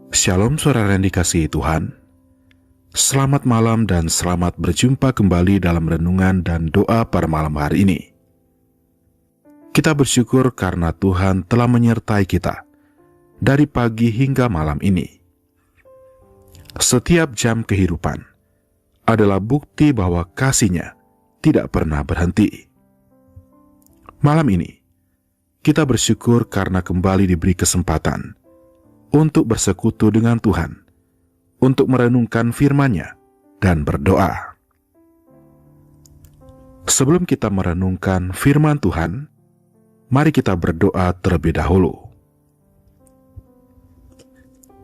Shalom saudara yang dikasihi Tuhan. Selamat malam dan selamat berjumpa kembali dalam renungan dan doa pada malam hari ini. Kita bersyukur karena Tuhan telah menyertai kita dari pagi hingga malam ini. Setiap jam kehidupan adalah bukti bahwa kasih-Nya tidak pernah berhenti. Malam ini, kita bersyukur karena kembali diberi kesempatan untuk bersekutu dengan Tuhan, untuk merenungkan firman-Nya dan berdoa. Sebelum kita merenungkan firman Tuhan, mari kita berdoa terlebih dahulu.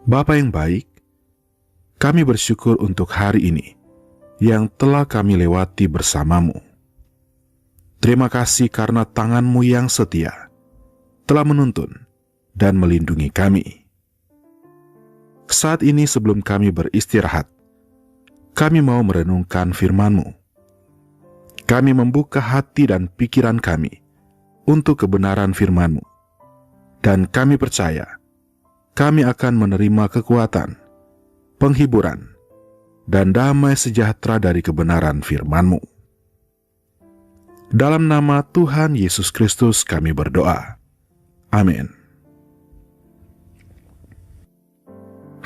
Bapa yang baik, kami bersyukur untuk hari ini yang telah kami lewati bersama-Mu. Terima kasih karena tangan-Mu yang setia telah menuntun dan melindungi kami. Saat ini sebelum kami beristirahat, kami mau merenungkan firman-Mu. Kami membuka hati dan pikiran kami untuk kebenaran firman-Mu. Dan kami percaya, kami akan menerima kekuatan, penghiburan, dan damai sejahtera dari kebenaran firman-Mu. Dalam nama Tuhan Yesus Kristus kami berdoa. Amin.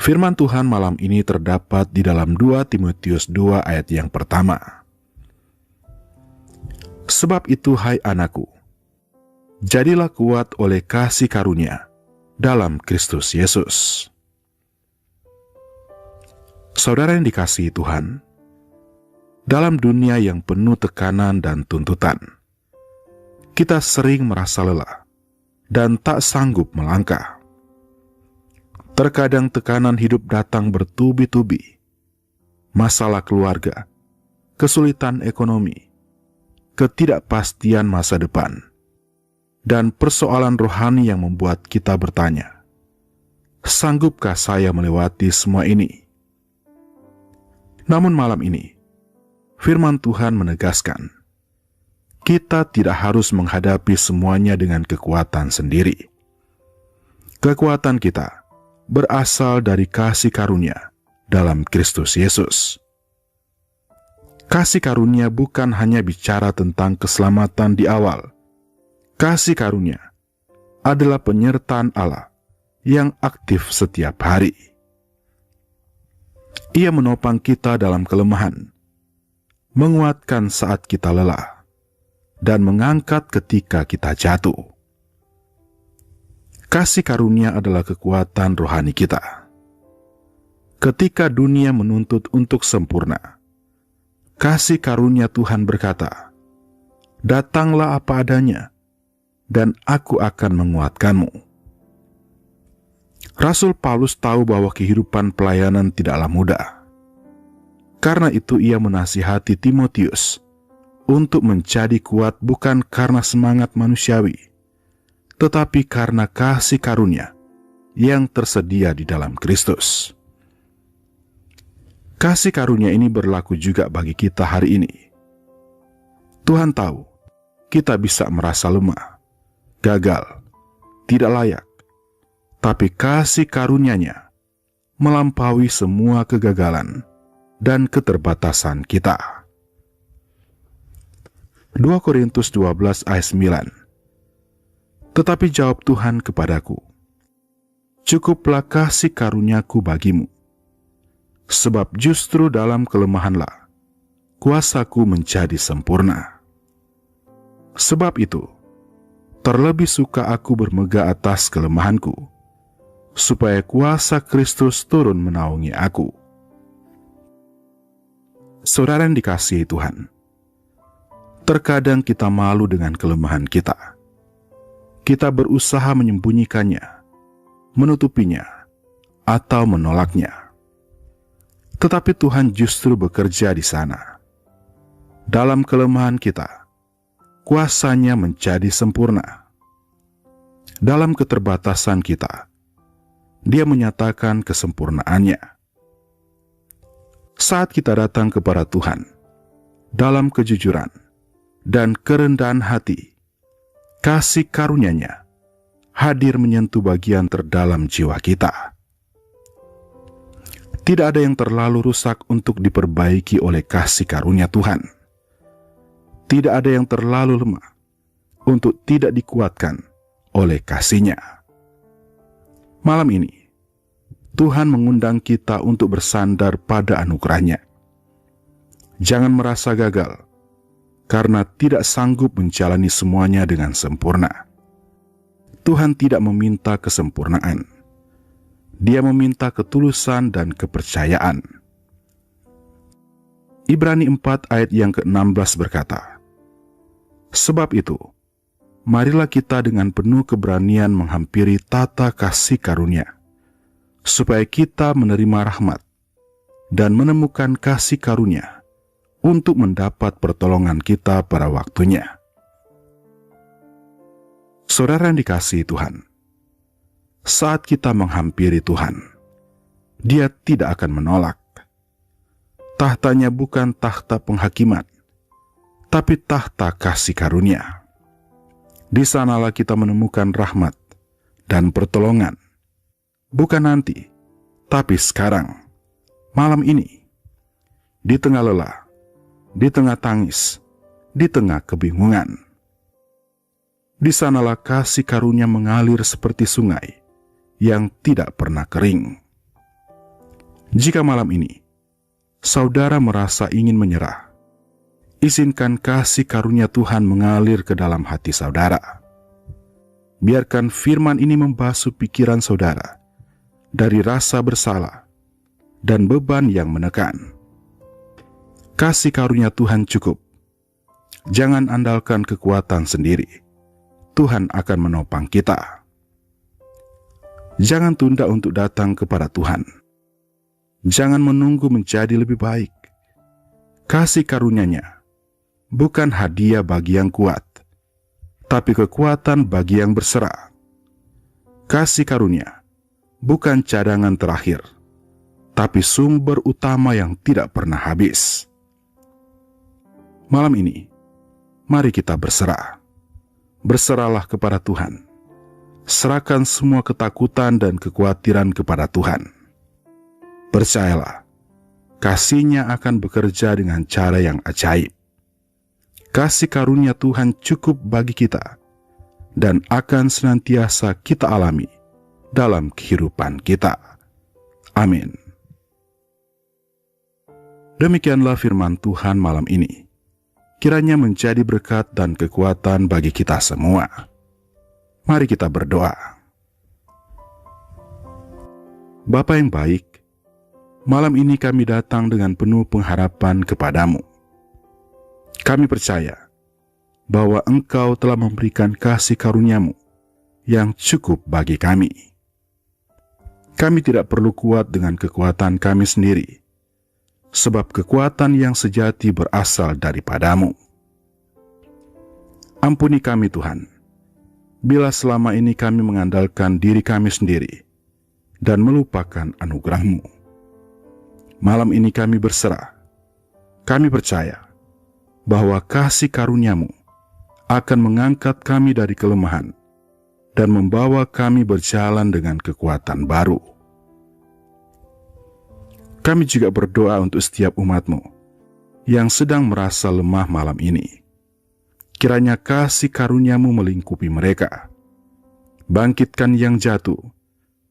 Firman Tuhan malam ini terdapat di dalam 2 Timotius 2 ayat yang pertama. Sebab itu hai anakku, jadilah kuat oleh kasih karunia dalam Kristus Yesus. Saudara yang dikasihi Tuhan, dalam dunia yang penuh tekanan dan tuntutan, kita sering merasa lelah dan tak sanggup melangkah. Terkadang tekanan hidup datang bertubi-tubi. Masalah keluarga, kesulitan ekonomi, ketidakpastian masa depan, dan persoalan rohani yang membuat kita bertanya, sanggupkah saya melewati semua ini? Namun malam ini, firman Tuhan menegaskan, kita tidak harus menghadapi semuanya dengan kekuatan sendiri. Kekuatan kita berasal dari kasih karunia dalam Kristus Yesus. Kasih karunia bukan hanya bicara tentang keselamatan di awal. Kasih karunia adalah penyertaan Allah yang aktif setiap hari. Ia menopang kita dalam kelemahan, menguatkan saat kita lelah, dan mengangkat ketika kita jatuh. Kasih karunia adalah kekuatan rohani kita. Ketika dunia menuntut untuk sempurna, kasih karunia Tuhan berkata, "Datanglah apa adanya, dan aku akan menguatkanmu." Rasul Paulus tahu bahwa kehidupan pelayanan tidaklah mudah. Karena itu ia menasihati Timotius untuk menjadi kuat bukan karena semangat manusiawi, tetapi karena kasih karunia yang tersedia di dalam Kristus. Kasih karunia ini berlaku juga bagi kita hari ini. Tuhan tahu kita bisa merasa lemah, gagal, tidak layak, tapi kasih karunia-Nya melampaui semua kegagalan dan keterbatasan kita. 2 Korintus 12 ayat 9. Tetapi jawab Tuhan kepadaku, cukuplah kasih karuniaku bagimu, sebab justru dalam kelemahanlah kuasaku menjadi sempurna. Sebab itu, terlebih suka aku bermegah atas kelemahanku, supaya kuasa Kristus turun menaungi aku. Saudara yang dikasihi Tuhan, terkadang kita malu dengan kelemahan kita. Kita berusaha menyembunyikannya, menutupinya, atau menolaknya. Tetapi Tuhan justru bekerja di sana. Dalam kelemahan kita, kuasa-Nya menjadi sempurna. Dalam keterbatasan kita, Dia menyatakan kesempurnaan-Nya. Saat kita datang kepada Tuhan, dalam kejujuran dan kerendahan hati, kasih karunia-Nya hadir menyentuh bagian terdalam jiwa kita. Tidak ada yang terlalu rusak untuk diperbaiki oleh kasih karunia Tuhan. Tidak ada yang terlalu lemah untuk tidak dikuatkan oleh kasih-Nya. Malam ini, Tuhan mengundang kita untuk bersandar pada anugerah-Nya. Jangan merasa gagal karena tidak sanggup menjalani semuanya dengan sempurna. Tuhan tidak meminta kesempurnaan. Dia meminta ketulusan dan kepercayaan. Ibrani 4 ayat yang ke-16 berkata, "Sebab itu, marilah kita dengan penuh keberanian menghampiri tata kasih karunia, supaya kita menerima rahmat dan menemukan kasih karunia untuk mendapat pertolongan kita pada waktunya." Saudara yang dikasihi Tuhan, saat kita menghampiri Tuhan, Dia tidak akan menolak. Tahtanya bukan tahta penghakiman, tapi tahta kasih karunia. Di sanalah kita menemukan rahmat dan pertolongan, bukan nanti, tapi sekarang, malam ini, di tengah lelah, di tengah tangis, di tengah kebingungan. Di sanalah kasih karunia mengalir seperti sungai yang tidak pernah kering. Jika malam ini saudara merasa ingin menyerah, izinkan kasih karunia Tuhan mengalir ke dalam hati saudara. Biarkan firman ini membasuh pikiran saudara dari rasa bersalah dan beban yang menekan. Kasih karunia Tuhan cukup. Jangan andalkan kekuatan sendiri. Tuhan akan menopang kita. Jangan tunda untuk datang kepada Tuhan. Jangan menunggu menjadi lebih baik. Kasih karunia-Nya bukan hadiah bagi yang kuat, tapi kekuatan bagi yang berserah. Kasih karunia bukan cadangan terakhir, tapi sumber utama yang tidak pernah habis. Malam ini, mari kita berserah. Berserahlah kepada Tuhan. Serahkan semua ketakutan dan kekhawatiran kepada Tuhan. Percayalah, kasih-Nya akan bekerja dengan cara yang ajaib. Kasih karunia Tuhan cukup bagi kita dan akan senantiasa kita alami dalam kehidupan kita. Amin. Demikianlah firman Tuhan malam ini. Kiranya menjadi berkat dan kekuatan bagi kita semua. Mari kita berdoa. Bapa yang baik, malam ini kami datang dengan penuh pengharapan kepadamu. Kami percaya bahwa Engkau telah memberikan kasih karunia-Mu yang cukup bagi kami. Kami tidak perlu kuat dengan kekuatan kami sendiri, sebab kekuatan yang sejati berasal daripadamu. Ampuni kami Tuhan, bila selama ini kami mengandalkan diri kami sendiri dan melupakan anugerah-Mu. Malam ini kami berserah. Kami percaya bahwa kasih karunia-Mu akan mengangkat kami dari kelemahan dan membawa kami berjalan dengan kekuatan baru. Kami juga berdoa untuk setiap umat-Mu yang sedang merasa lemah malam ini. Kiranya kasih karunia-Mu melingkupi mereka. Bangkitkan yang jatuh,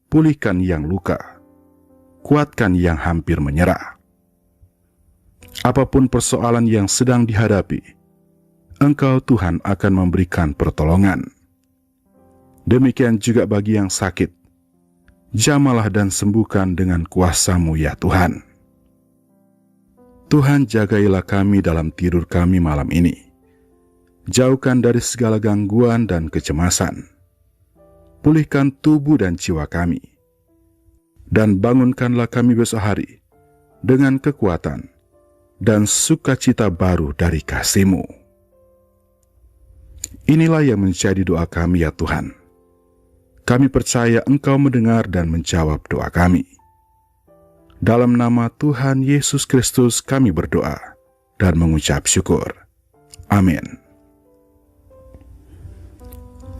pulihkan yang luka, kuatkan yang hampir menyerah. Apapun persoalan yang sedang dihadapi, Engkau Tuhan akan memberikan pertolongan. Demikian juga bagi yang sakit. Jamalah dan sembuhkan dengan kuasa-Mu ya Tuhan. Tuhan, jagailah kami dalam tidur kami malam ini. Jauhkan dari segala gangguan dan kecemasan. Pulihkan tubuh dan jiwa kami. Dan bangunkanlah kami besok hari dengan kekuatan dan sukacita baru dari kasih-Mu. Inilah yang menjadi doa kami ya Tuhan. Kami percaya Engkau mendengar dan menjawab doa kami. Dalam nama Tuhan Yesus Kristus kami berdoa dan mengucap syukur. Amin.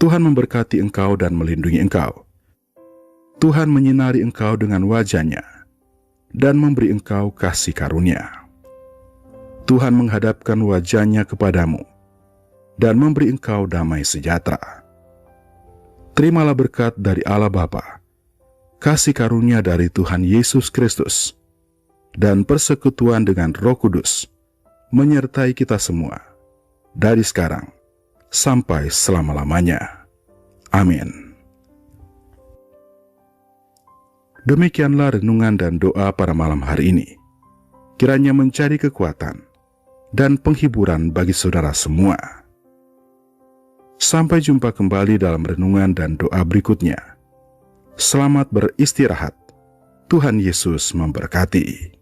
Tuhan memberkati engkau dan melindungi engkau. Tuhan menyinari engkau dengan wajah-Nya dan memberi engkau kasih karunia. Tuhan menghadapkan wajah-Nya kepadamu dan memberi engkau damai sejahtera. Terimalah berkat dari Allah Bapa, kasih karunia dari Tuhan Yesus Kristus, dan persekutuan dengan Roh Kudus menyertai kita semua, dari sekarang sampai selama-lamanya. Amin. Demikianlah renungan dan doa pada malam hari ini. Kiranya mencari kekuatan dan penghiburan bagi saudara semua. Sampai jumpa kembali dalam renungan dan doa berikutnya. Selamat beristirahat. Tuhan Yesus memberkati.